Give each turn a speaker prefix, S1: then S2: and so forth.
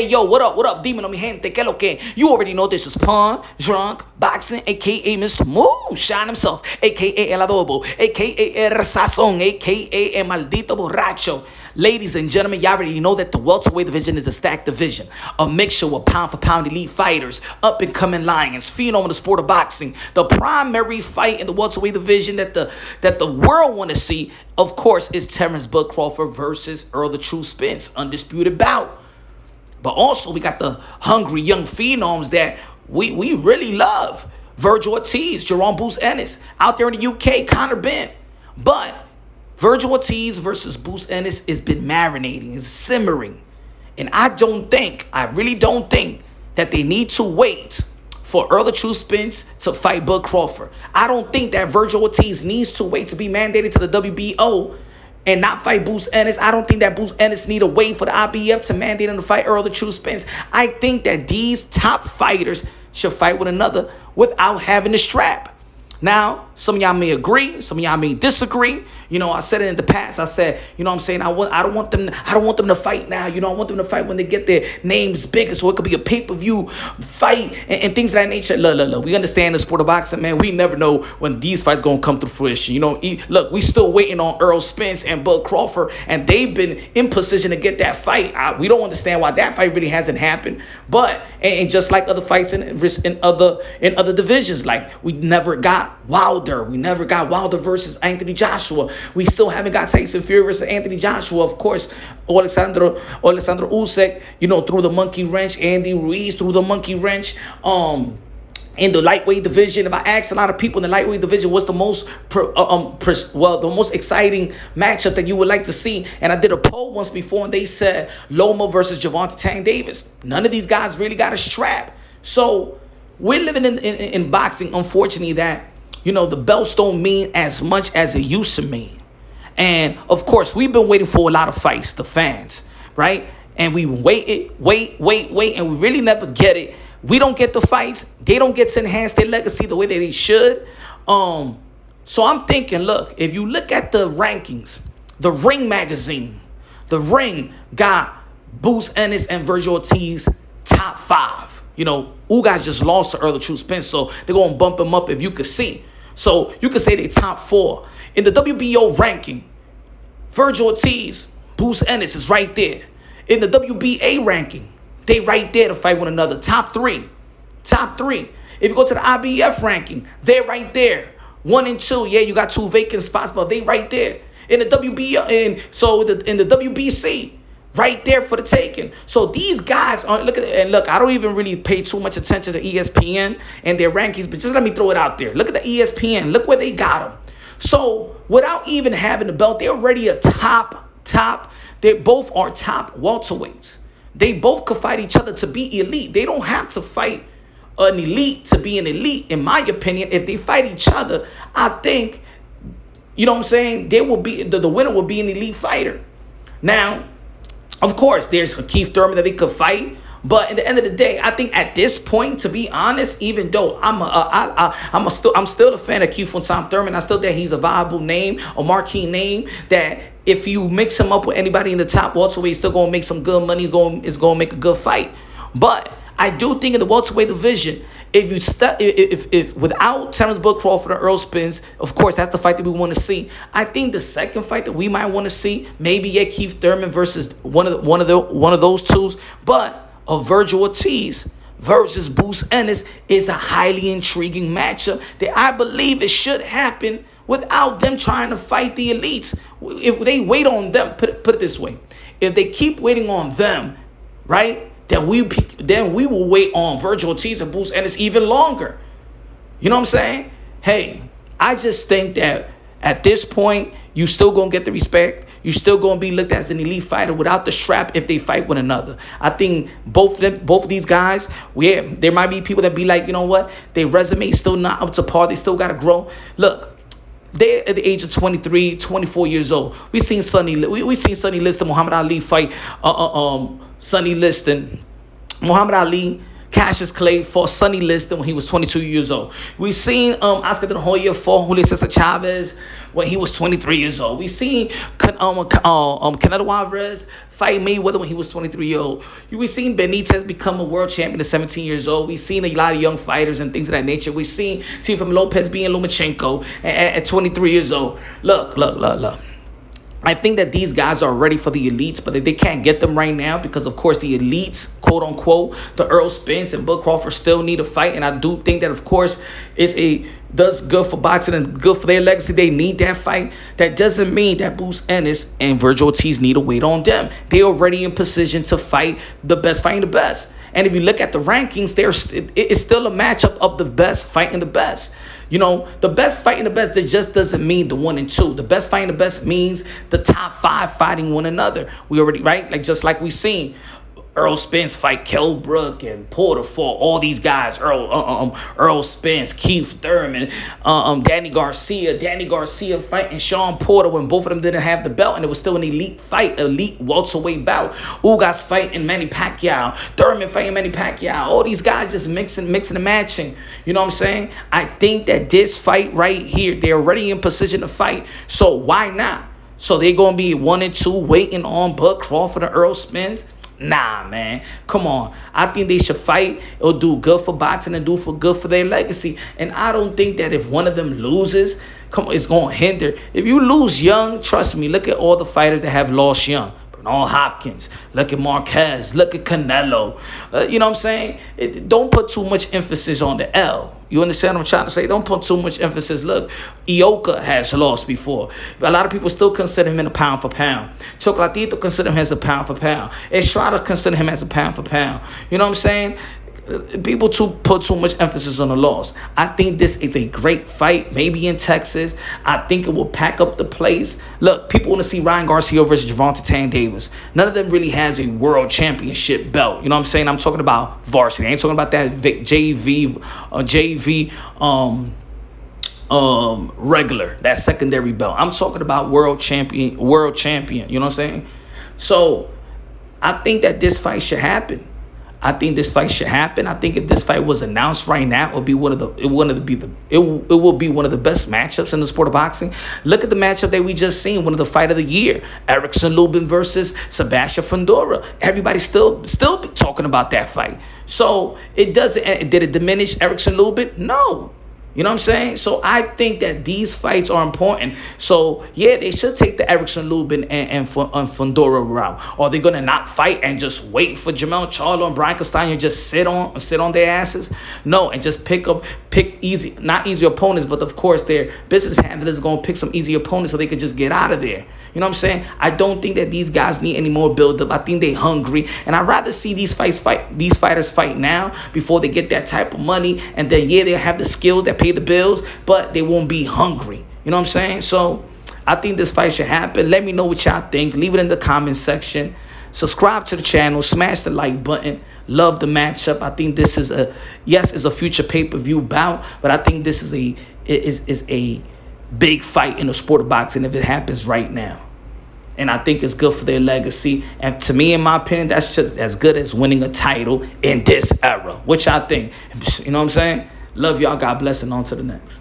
S1: Hey, yo, what up, Demon on mi gente? ¿Qué lo que? You already know this is Pawn, Drunk, Boxing, a.k.a. Mr. Moonshine himself, a.k.a. El Adobo, a.k.a. El Sazón, a.k.a. El Maldito Borracho. Ladies and gentlemen, y'all already know that the welterweight division is a stacked division, a mixture of pound-for-pound elite fighters, up-and-coming lions, phenom in the sport of boxing. The primary fight in the welterweight division that the world want to see, of course, is Terrence Bud Crawford versus Earl the True Spence, undisputed bout. But also, we got the hungry young phenoms that we really love. Vergil Ortiz, Jaron Ennis, out there in the UK, Conor Ben. But Vergil Ortiz versus Ennis has been marinating, is simmering. And I really don't think that they need to wait for Earl the True Spence to fight Bud Crawford. I don't think that Vergil Ortiz needs to wait to be mandated to the WBO and not fight Ennis. I don't think that Ennis need to wait for the IBF to mandate him to fight Earl the True Spence. I think that these top fighters should fight one another without having the strap. Now, some of y'all may agree, some of y'all may disagree. You know, I said it in the past. I said, you know what I'm saying? I don't want them to fight now. You know, I want them to fight when they get their names bigger, so it could be a pay-per-view fight and things of that nature. Look. We understand the sport of boxing, man. We never know when these fights gonna come to fruition. You know, look, we still waiting on Earl Spence and Bud Crawford, and they've been in position to get that fight. We don't understand why that fight really hasn't happened. But and just like other fights in other divisions, like we never got Wilder. We never got Wilder versus Anthony Joshua. We still haven't got Tyson Fury versus Anthony Joshua. Of course, Alexander Usyk, you know, through the monkey wrench. Andy Ruiz through the monkey wrench. In the lightweight division, if I asked a lot of people in the lightweight division, what's the most the most exciting matchup that you would like to see? And I did a poll once before, and they said Loma versus Gervonta Tank Davis. None of these guys really got a strap. So we're living in boxing, unfortunately, that, you know, the belts don't mean as much as it used to mean. And, of course, we've been waiting for a lot of fights, the fans, right? And we wait, and we really never get it. We don't get the fights. They don't get to enhance their legacy the way that they should. So I'm thinking, look, if you look at the rankings, the Ring magazine, the Ring got Ennis and Vergil Ortiz top 5. You know, Ugas just lost to Earl the True Spence, so they're going to bump him up if you could see. So you could say they top 4. In the WBO ranking, Vergil Ortiz, Ennis is right there. In the WBA ranking, they right there to fight one another. Top 3. If you go to the IBF ranking, they're right there. 1 and 2. Yeah, you got 2 vacant spots, but they right there. In the WBC, right there for the taking. So these guys are look, I don't even really pay too much attention to ESPN and their rankings, but just let me throw it out there. Look at the ESPN. Look where they got them. So without even having the belt, they're already a top. They both are top welterweights. They both could fight each other to be elite. They don't have to fight an elite to be an elite, in my opinion. If they fight each other, I think, you know what I'm saying, they will be the winner will be an elite fighter. Now, of course, there's Keith Thurman that they could fight, but at the end of the day, I think at this point, to be honest, even though I'm still a fan of Keith from Tom Thurman, I still think he's a viable name, a marquee name that if you mix him up with anybody in the top welterweight, he's still gonna make some good money. He's gonna make a good fight. But I do think in the welterweight division, if without Terrence Bud Crawford and Earl Spence, of course that's the fight that we want to see. I think the second fight that we might want to see, maybe Keith Thurman versus one of those twos, but a Vergil Ortiz versus Ennis is a highly intriguing matchup that I believe it should happen without them trying to fight the elites. If they wait on them, put it this way, if they keep waiting on them, right? Then we will wait on Vergil Ortiz and Ennis even longer. You know what I'm saying? Hey, I just think that at this point, you still going to get the respect. You still going to be looked at as an elite fighter without the strap if they fight one another. I think both of these guys, there might be people that be like, you know what? Their resume is still not up to par. They still got to grow. Look, they're at the age of 23, 24 years old. We seen Sonny Liston, Muhammad Ali fight Sonny Liston. Muhammad Ali Cassius Clay fought Sonny Liston when he was 22 years old. We seen Oscar De La Hoya fought Julio Cesar Chavez when he was 23 years old. We seen Canelo Alvarez fight Mayweather when he was 23 years old. We seen Benitez become a world champion at 17 years old. We seen a lot of young fighters and things of that nature. We seen Teofimo Lopez being Lomachenko at 23 years old. Look. I think that these guys are ready for the elites, but they can't get them right now because, of course, the elites, quote unquote, the Earl Spence and Bud Crawford still need a fight. And I do think that, of course, does good for boxing and good for their legacy. They need that fight. That doesn't mean that Bruce Ennis and Vergil Ortiz need to wait on them. They're already in position to fight the best fighting the best. And if you look at the rankings, it's still a matchup of the best fighting the best. You know, the best fighting the best, that just doesn't mean the 1 and 2. The best fighting the best means the top 5 fighting one another. We already, right? Just like we seen Earl Spence fight Kell Brook and Porter fought all these guys. Earl Spence, Keith Thurman, Danny Garcia fighting Sean Porter when both of them didn't have the belt, and it was still an elite fight, elite welterweight bout. Ugas fighting Manny Pacquiao, Thurman fighting Manny Pacquiao. All these guys just mixing and matching. You know what I'm saying? I think that this fight right here, they're already in position to fight. So why not? So they're gonna be 1 and 2 waiting on Bud Crawford and Earl Spence. Nah, man. Come on. I think they should fight. It'll do good for boxing and good for their legacy. And I don't think that if one of them loses, it's going to hinder. If you lose young, trust me, look at all the fighters that have lost young. Bernal Hopkins, look at Marquez, look at Canelo. You know what I'm saying? Don't put too much emphasis on the L. You understand what I'm trying to say? Don't put too much emphasis. Look, Ioka has lost before. A lot of people still consider him in a pound for pound. Chocolatito consider him as a pound for pound. Estrada consider him as a pound for pound. You know what I'm saying? People put too much emphasis on the loss. I think this is a great fight, maybe in Texas. I think it will pack up the place. Look, people want to see Ryan Garcia versus Gervonta Tank Davis. None of them really has a world championship belt. You know what I'm saying? I'm talking about varsity. I ain't talking about that JV regular, that secondary belt. I'm talking about world champion. You know what I'm saying? So I think that this fight should happen. I think this fight should happen. I think if this fight was announced right now, it will be one of the best matchups in the sport of boxing. Look at the matchup that we just seen, one of the fight of the year, Erickson Lubin versus Sebastian Fundora. Everybody's still talking about that fight. So did it diminish Erickson Lubin? No. You know what I'm saying? So I think that these fights are important. So, yeah, they should take the Erickson Lubin and Fundora route. Or are they going to not fight and just wait for Jermell Charlo and Brian Castano and just sit on their asses? No, and just pick not easy opponents, but of course their business handlers are going to pick some easy opponents so they could just get out of there. You know what I'm saying? I don't think that these guys need any more build-up. I think they're hungry. And I'd rather see these fighters fight now before they get that type of money. And then, yeah, they'll have the skills that pay the bills, but they won't be hungry. You know what I'm saying? So I think this fight should happen. Let me know what y'all think. Leave it in the comment section. Subscribe to the channel. Smash the like button. Love the matchup. I think this is a future pay-per-view bout, but I think this is a big fight in the sport of boxing if it happens right now. And I think it's good for their legacy. And to me, in my opinion, that's just as good as winning a title in this era. What y'all think? You know what I'm saying? Love y'all. God bless, and on to the next.